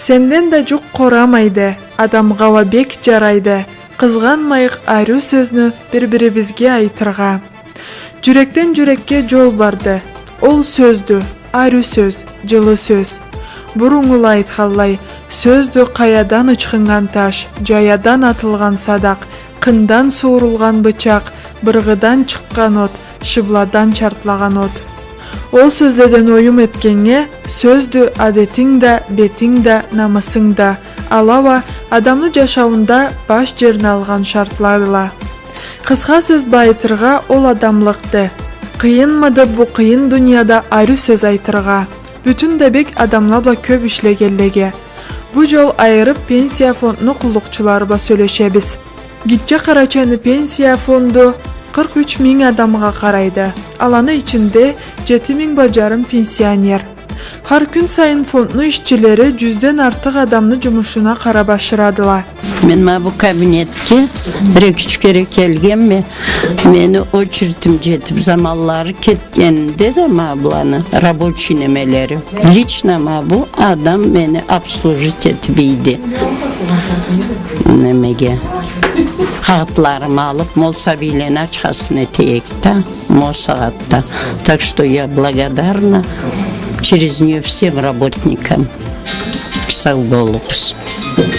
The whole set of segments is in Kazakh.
Senden de жүк қорамайды, адамға бек жарайды. Қызғанмайық ару сөзні бір-бірімізге айтырға. Жүректен жүрекке жол барды. Ол сөзді, ару сөз, жылы сөз. Бұрыңыл айтқалай, сөзді қаядан ұчқынған таш, жаядан атылған садақ, қындан суырылған бычақ, бұрғыдан шыққан от, шыбладан чартлаған от. Ол сөздеден ойым еткенге, сөзді адетің да, бетің да, намысың да, алава адамны жашауында баш жерін алған шартладыла. Қысқа сөз байытырға ол адамлықты. Қиынмады бұл қиын дүнияда ару сөз айтырға. Бүтін дәбек адамлабла көп ішлегеллеге. Бұл жол айырып пенсия фондны құллықчыларба сөйлешебіз. Гитче қарачаны пенсия фонду 43 000 адамға қарайды. Аланы içinde 7 000 бажарым пенсионер. Har күн сайын фондны işçileri 100-ден артық адамны жұмышына қарабашырадыла. Мен bu kabinetке bir-2 kere kelgenme. Meni очередім жетіп zamanları ketkeninde de bulanı рабочий nemeleri. Лично bu adam beni обслужить etibiydi. Nemege. Kağıtlarımı alıp Молсавилен açkasını eteyekte, Мосағатта. Так что я благодарна через нее всем работникам. Sağ olunuz.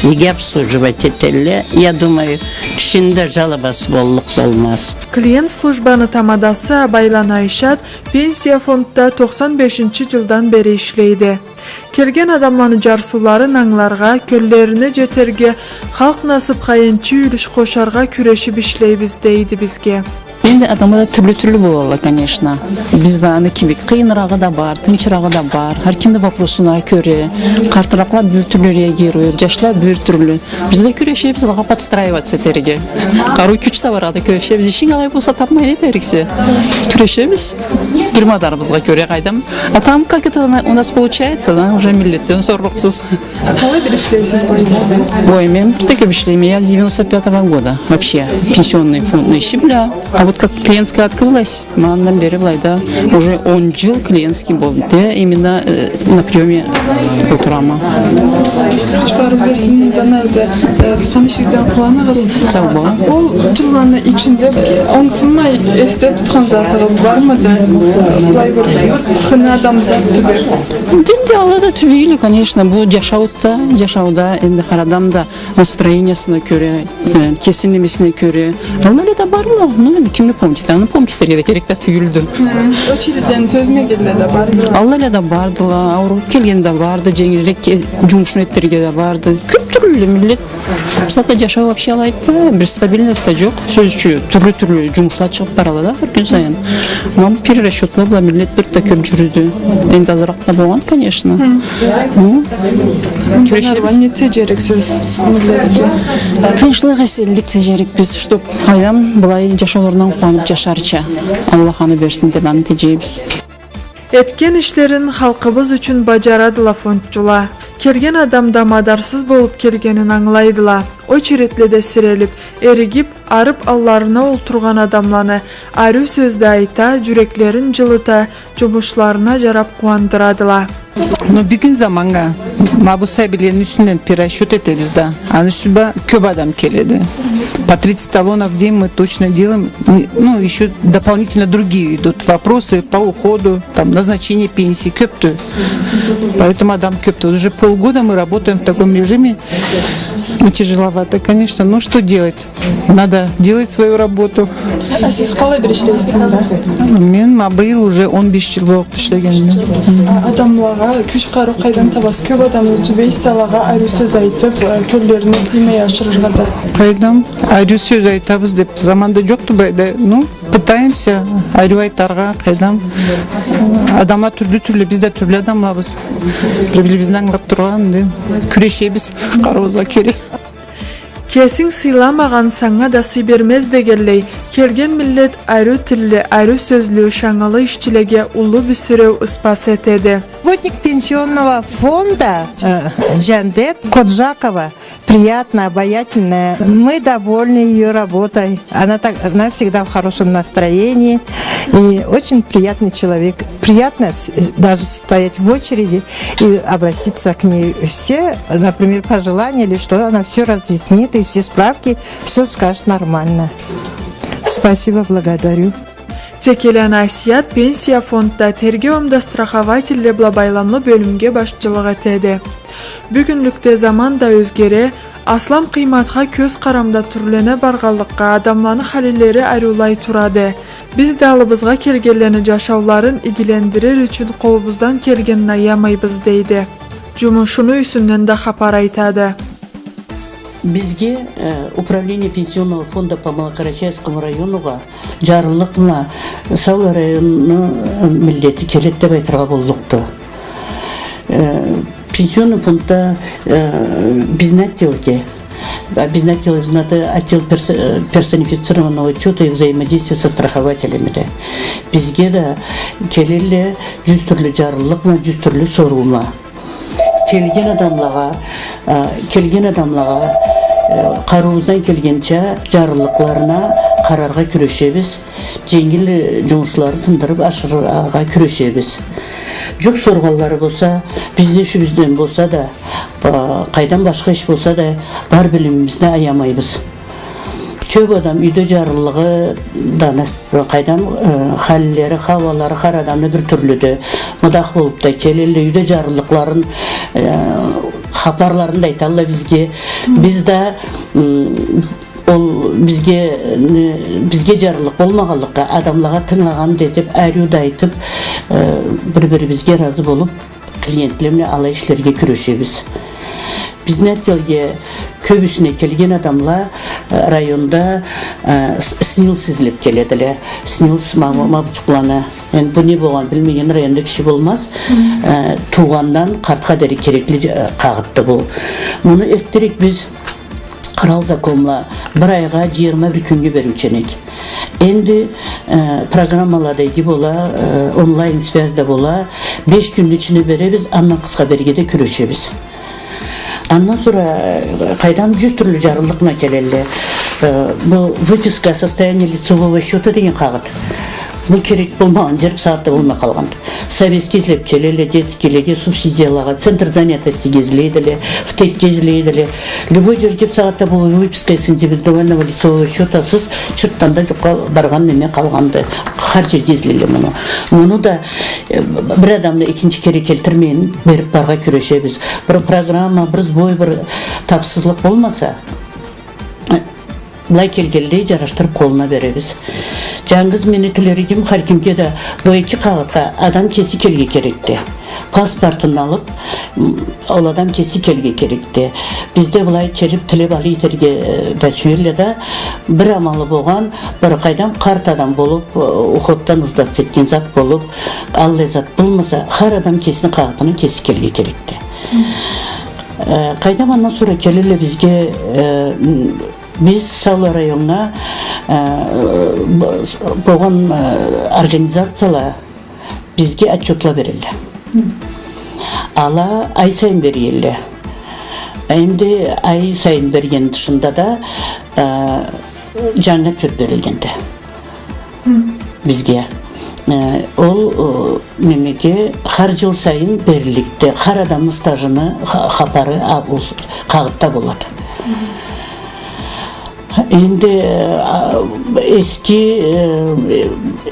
Неге обслуживать etelle, я думаю, kişinde жалобасы боллық болмас. Клиент службаны тамадасы Байлан Айшат пенсия фондта 95 жылдан бері ішлейді. Келген адамланы жарсуларын аңларға, көллеріне жетерге, халық насып қайынчы үліш қошарға күрешіп ішлейбіз дейді бізге. Енді адамда түрлі болады, конечно. Bizde аны кимик қиынырағы да бар, тынчырағы да бар. Har kimde вопросына көре, қартырақла бір түрлі реагирует, жашлар бір түрлі. Bizde күрешебіз, алға подстраиваться терге. Қару күч та барады күрешебіз. Ишин алай болса тапмай етеріксе. Күрешебіз. Durmaдарымызға көре қайдам. А там как это у нас получается, да, уже миллеттен сорлықсыз. А қалай бір ішлейсіз бойда? Ой, мен біртеке бішлеймін. Я с 95-го года вообще пенсионный фонд ищебля. А вот как клиентская открылась, мандан бери былайда уже 10 жыл клиентский был, да, именно на приеме утрама. Çıkarı versin bana da tanışıktan kulağınız. O жылланы içinde oңсынмай esте tutkan zatınız var mı da? Былай bir хына адам зат түбе. Динде алада түбейлі, конечно, бұл жашауда, енді харадамда настроениясына көре, кесінемесіне көре. Аллары да барлы, ну, кімні помните? Аны помчетерге де керекті түйілді. Очереден төзме келді да барды. Аллары да бардыла, ауырып келген де барды, жеңілірек жұмышын еттерге де барды. Көп түрлі милlet. Сата жашау вообще алайды, бір стабильность жоқ. Сөзші түрлі жұмышлар шығып баралы да, бір күн сайын. Мам перерасчетлы была милlet бір та көп жүрді. Енді азырақ та болған, конечно. Не тежерексіз милletке. Тыншылық әселік тежерекпіз, чтоб қайдам бұлай жашауларынан қуанып жашарча. Аллах аны берсін деп аны тежейбіз. Etken işlerin halkımız üçün bacaradыла фондчула. Келген адамда мадарсыз болып келгенін аңлайдыла. Очеретледе сиреліп, ерігіп, арып алларына олтырған адамланы ару сөзді айта, жүреклерін жылыта, жұмышларына жарап қуандырадыла. Но бүгін заманға bu сәбиленің үстінен перерасчет етеміз да. Аны үстіба көп адам келеді. По 30 талонов в день мы точно делаем. Ну, еще дополнительно другие идут вопросы по уходу, там, назначение пенсии, көпті. Поэтому адам көпті. Уже полгода мы работаем в таком режиме. Ну, тяжеловато, конечно. Но что делать? Надо делать свою работу. А сіз қалай бір ішлейсіз мұнда? Мен биыл уже 15 жыл болып ішлеген. Адамлаға күш қару қайдан табас? Көп адамды түбей салаға ару сөз айтып, көллеріне тимей ашырырға да. Қайдам? Ару сөз айтабыз деп заманда жоқты байды. Ну, пытаемся ару айтарға, қайдам. Адамла түрлі, бізде түрлі адамлабыз. Бір-бірімізді аңлап тұрған, күрешебіз, қаруызға керек. Кесің сыйламаған саңа да сый бермез дегелей, келген миллет айры тилле, айры сөзлü, шаңалы işçilege улы бүсүрөв испас этеди. Работник пенсионного фонда Жандет Коджакова приятная, обаятельная. Мы довольны ее работой. Она всегда в хорошем настроении и очень приятный человек. Приятно даже стоять в очереди и обратиться к ней. Все, например, пожелания или что, она все разъяснит и все справки, все скажет нормально. Спасибо, благодарю. Текелен Асият пенсия фондда тергеомда страховательле байламлы бөлүмгө башчылык этеди. Бүгүнлүктө заман да өзгере, аслам кыйматка көз карамда түрлене барганлыкка адамланы халиллери айрулай турады. Биз да алыбызга келгенлерни жашауларын игилендирер үчүн колубуздан келгенин аямайбыз дейди. Жумушуну үсүнөн да хабар айтады. Бизге управление пенсионного фонда по Малокарачаевскому районуга жарылыкна Саулы району милдети келет деп айтырга болдукту. Пенсионный фондда биздин отделге отдел персонифицированного учета и взаимодействия со страхователями. Бизге да келеле 100 түрлүү жарылыкна, 100 түрлүү сорууна. Келген адамлага карыбыздан келгенче жарылыкларына карарга күрөшөбүз, жеңил жумушларды тындырып ашырга күрөшөбүз. Жүк сорголлары болса, биздин ишибизден болса да, кайдан башка иш болса да, бар билимибизди аямайбыз. Көп адам үйдө жарылыгы да кайдан халлери, хабалары har адамны бир түрлүдө. Мудак болуп да келеле үйдө жарылыкларын хабарларын да айта алла бизге. Биз да ол бизге жарылык болмаганлыкка адамларга тыңлаган деп айрууда айтып бири-бирибизге разы болуп клиентлерне ала ишлерге күрөшөбүз. Биздин отделге көбүсүнө келген адамлар районда СНИЛС изилеп келедилер. СНИЛС мабучуклана. Эми бу не болгон билмеген районда киши болмас. Туугандан картка дери керекли кагытты бу. Муну эртерээк биз Кырал законла bir айга 21 күнгө берүүчүнек. Энди программаларды бола, онлайн связьда бола, 5 күндүн ичине беребиз, андан кыска бергеде күрөшөбүз. Андан sonra кайдан 100 түрлүү жарылыкна келеле. Бу выписка состояния лицевого счета деген кагыт. Бул керек болмаган жер саатта болмай калган. Советский изилеп келеле, детскийлерге субсидиялага, центр занятости изилейдиле, ВТЭК изилейдиле. Любой жерге саатта бул выписка из индивидуального лицевого счетасыз чырттанда жукка барган неме калганды. Har жерге изилеле муну. Муну да бир адамды экинчи кере келтирмейин берип барга күрөшөбүз. Бир программа, бир сбой, бир тапсыздык болмаса, Былай келгенде жараштырып колуна беребиз. Жаңгыз менетилеригим har kimге да бу эки кагытка адам кеси келге керекти. Паспортун алып, ол адам кеси келге керекти. Бизде былай келип тилеп алыйтерге да сүйеле да бир амалы болгон, бир кайдан карт адам болуп, уходтан нуждат эткен зат болуп, ал зат болмаса, har адам кесини кагытын кеси келге керекти. Кайдан андан sonra келеле бизге Biz Саулы районuna болған организациялар бізге отчетла берілді. Ала ай сайын берілді. Енді ай сайын берген дышында да жаңа отчет берілгенді бізге. Ол мемеке har жыл сайын берілікті. Har адамның стажыны хабары кагытта болады. Енді eski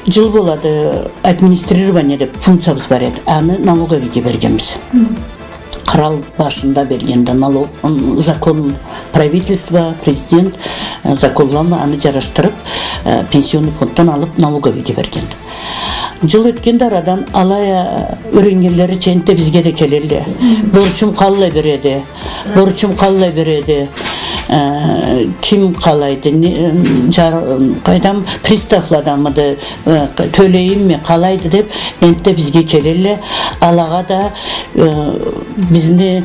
жыл болады администрирование деп функциябыз бар еді. Аны налоговийге бергенбіз. Кырал башында бергенде налог закон правительства, президент законларны аны жараштырып, пенсионный фондтан алып налоговийге бергенде. Жыл өткенде арадан алая өрөнгенлери чейинте бизге де келелди. Борчум каллай береди. kim қалайды, қайдам приставладан мыды төлейім ме қалайды деп әнтті бізге келелі. Алаға да бізді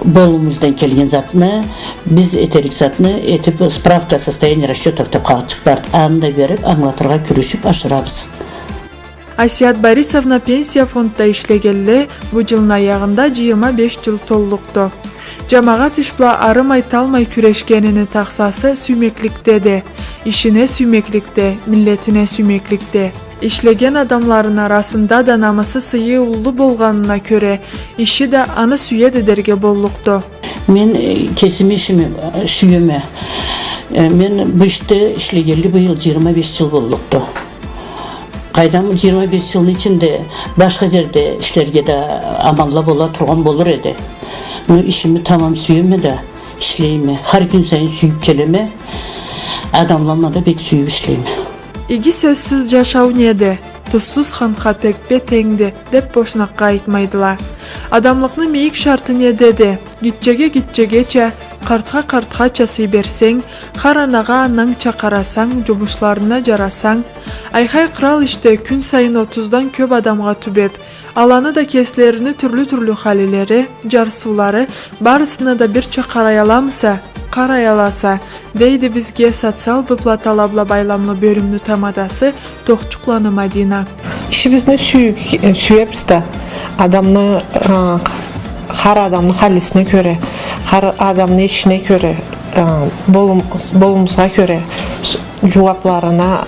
болуымыздан келген затыны, біз етерік затыны етіп справка состояния расчетов деп қалчық бар. Анда беріп, аңлатырға күрешіп ашырабыз. Асият Борисовна пенсия фондда ишлегелі бұл жылын аяғында 25 жыл толлықты. Жамағат ішпла арымай талмай күрешкенini тақсасы сүймеклікте де, ішіне сүймеклікте, миллетіне сүймеклікте. Ишлеген адамларын арасында да намысы сыйы ұлы болғанына көре, іші да аны сүйеді дерге боллықты. Мен кесім ішімі сүйеме. Мен бүшті ішлегелі бұйыл 25 жыл боллықты. Қайдам 25 жылын içinde başka жерде işlerge de amalla bola turgan bolur edi. İşimi tamam süyeme de işleyime. Her gün sayın süyüp keleme. Adamlarla da bek süyüp işleyime. İgi sözsüz жашау неді, тұссыз ханға текпе теңді деп бошнаққа айтмайдыла. Адамлықны мейік шарты не деді, гитчеге-гитчегече, қартқа часы берсең, харанаға анаң чақарасаң, жұмышларына жарасаң, айхай қырал іште күн сайын 30-дан көп адамға түбеп, аланы да кеслеріні түрлі-түрлі халилері, жарсулары, барысына да бір қарай аламыса, қарай аласа, дейді бізге социал выплаталабла байламлы бөлімні тамадасы тоқчукланы Мадина. İşimizni süyepbiz de adamını, har adamın hallisine göre, har adamın içine göre, bolumuza göre cevaplarına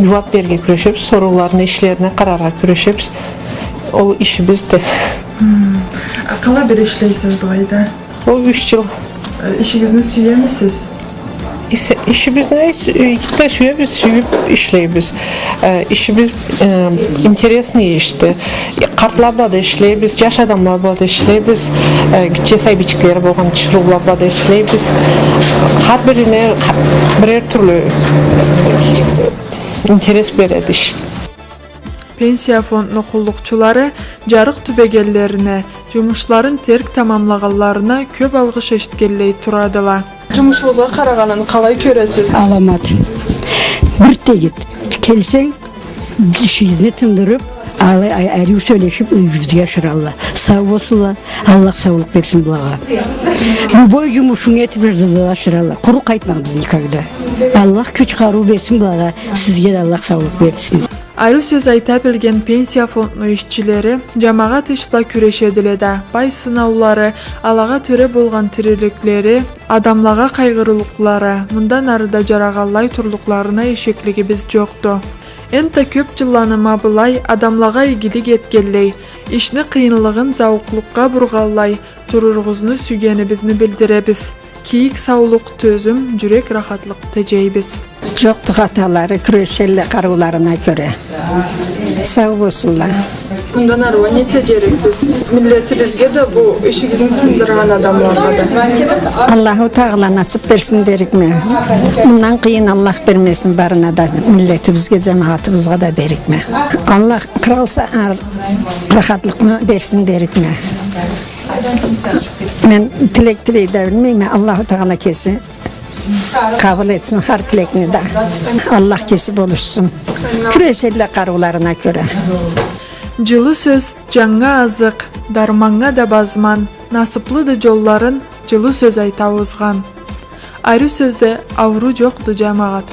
cevap berge küreşip, sorularını işlerine karara küreşip, o işimiz de. Қала бір ішлейсіз бұлайда? O 3 yıl. İşinizini süyemisiz? İşimizni süyüp işleybiz. İşimiz interesli işte. Kartlarla da işleybiz, yaş adamlarla da işleybiz. Cesay biçikleri boğan çırıqlarla da işleybiz. Her birine birer türlü interes beredi iş. Pensiya fondunun qulluqçuları жарық түбегеллеріне, жұмышларын терк тамамлағаларына көп алғыш ештікелей тұрадыла. Жұмышыңызға қарағанын қалай көресіз? Аламат. Bir tegit. Kelsen düşüzünü tındırıp әрі сөйлешіп үйізге ашыралла. Сау болсыла, Аллах саулық берсін бұлаға. Любой жұмышың етіп жүрділі ашыралла. Құру қайтмаңыз никогда. Аллах күч қару берсін бұлаға, сізге де Аллах саулық берсін. Айры сөз айта білген пенсия фондының işçileri жамағат ішпла күрешеділеді. Бай сынаулары, алаға төре болған тіріліктері, адамлаға қайғырылықлары, мұндан арыда жарағалай тұрлықларына ешеклігі біз жоқты. Энта көп жылланыма бұлай адамлаға игілік еткелей, ішні қиынлығын зауқлыққа бұрғалай, тұрырғызны сүйгені бізні білдіребіз. Кейік саулық төзім, жүрек рахатлық тежейбіз. Жоқты қаталары күрешелі қаруларына көре. Сау болсынlar. Bundan arva ne teceriksiz? Milletibizge de bu işinizin tındırgan adamlarga da. Allahu Teala nasip bersin derik mi? Bundan kıyın Allah vermesin barına da milletibizge, cemaatibizge da derik mi? Allah kralsa rahatlık versin derik mi? Ben tilek de bilmeyim. Allahu Teala kesin kabul etsin her tilekini de. Allah kesip oluşsun. Küreşelle karularına göre. Жылы сөз жаңа азық, дарманға да базман, насыплыды жолларын жылы сөз айта озған. Айры сөзде ауру жоқты жамағат.